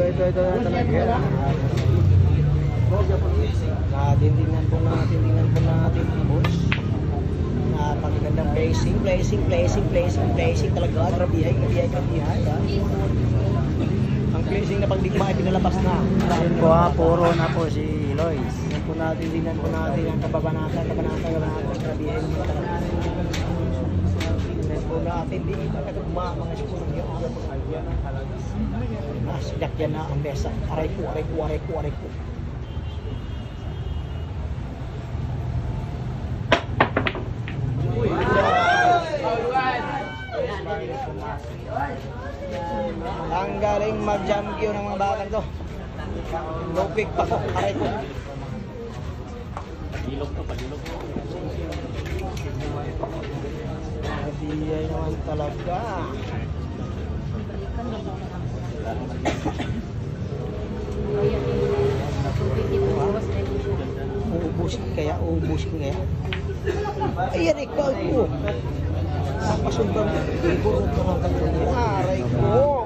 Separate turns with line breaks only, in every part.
ito na talaga. Tingnan po natin boss. Napakagandang placing talaga. Grabihay. Ang placing na pagdigma ay pinalabas na.
Yun po ha, puro na po si Lois.
Tingnan po natin ang kabanata. Grabihay naman talaga. Tingnan po natin, di pagkatugma mga sigurong yun. Siyak yan na ang mesa. Aray ko. Ang galing mag-jam queue ng mga batang to. Low pick pa ko, aray ko.
Pagilog to.
Nabiyay naman talaga. Uubusin kaya. Ayan, ikaw ko. Napasumbang siguro naman talaga. Aray ko.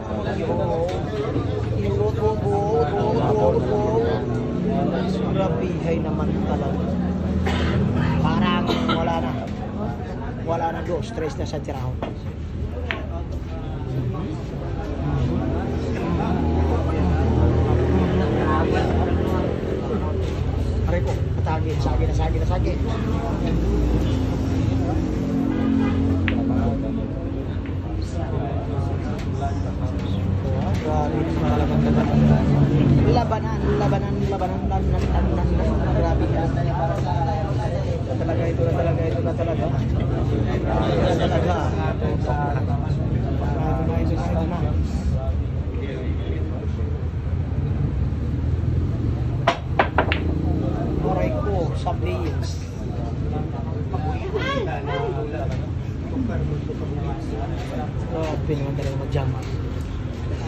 Grabihay naman talaga. Parang wala na do, stress na sa tiraw. Aray ko, sagi. Labanan. Grabe ka. Ito na talaga. Aray ko, sabihin. Grabe naman talaga mag-jam.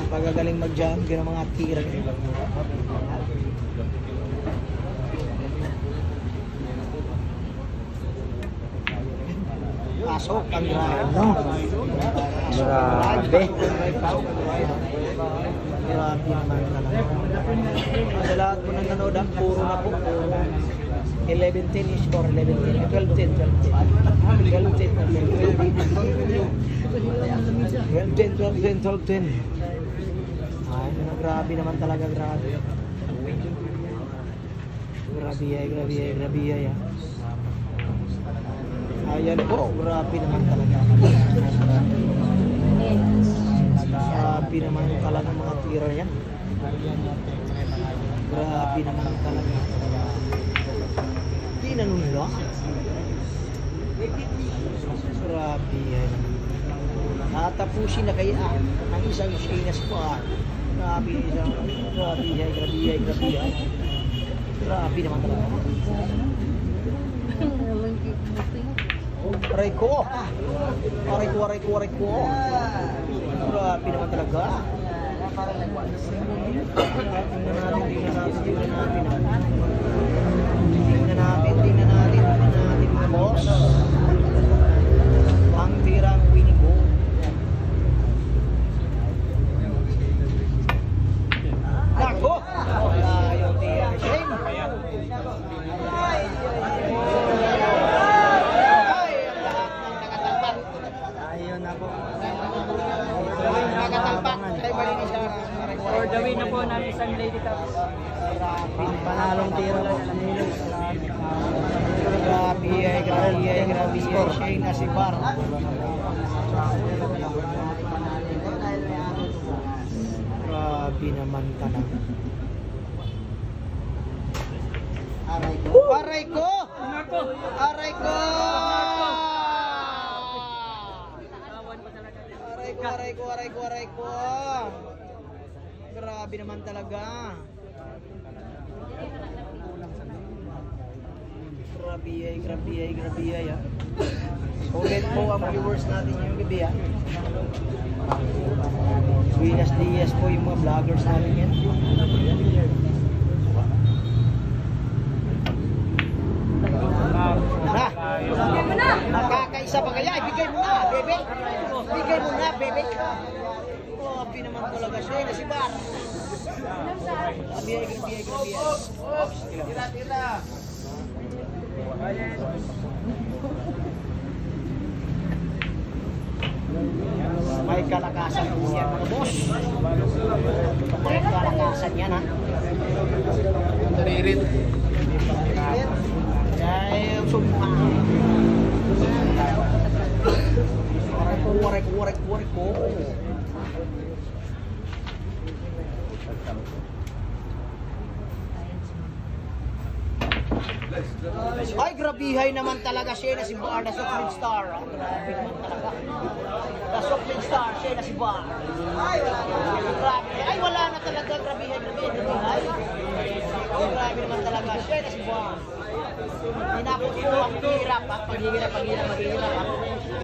Pagagaling mag-jam, gano'n mga tira. Pasok ang grabe. Grabe naman talaga. Sa lahat po ng nanood, puro na po. 11-10 is score, 11-10. 12-10. 12-10. Ay, grabe naman talaga, grabe. Grabe. Ayan po, grabe naman talaga. Grabe naman talaga mga tira yan. Grabe naman talaga. Di nanunla. Grabe yan. Tatapusin na kaya ang isang Shayna Squad. Grabe naman talaga. Aray ko. Grabe naman talaga. Tingnan natin boss. Ang tirang winning goal. Nako! Yung tirang Shane.
For the win na po ng isang Lady Cup.
Panalong tira po. Grabe. Shayna Sibar. Grabe naman talaga. Aray ko! Aray ko. Grabe naman talaga. Grabe. Ulit po ang viewers natin yung gabi ha. Buenos Dias po yung mga vloggers natin yan. Nakakaisa pa kaya? Ibigay mo na, bebe. Grabe naman talaga siya. Si Bar. Grabe. Oops. Tira. May kalakasan po yan mga boss. May kalakasan yan ha.
Naririt.
Kaya sumpa. Warek ko. Ay, grabihay naman talaga siya na si Bar, na Supreme Star. Grabe naman talaga. Na Supreme Star, siya na si Bar. Grabe. Ay, wala na talaga. Grabihay. Ay, grabe naman talaga. Siya na si Bar. Hindi na ako po ang hirap. Paghihirap.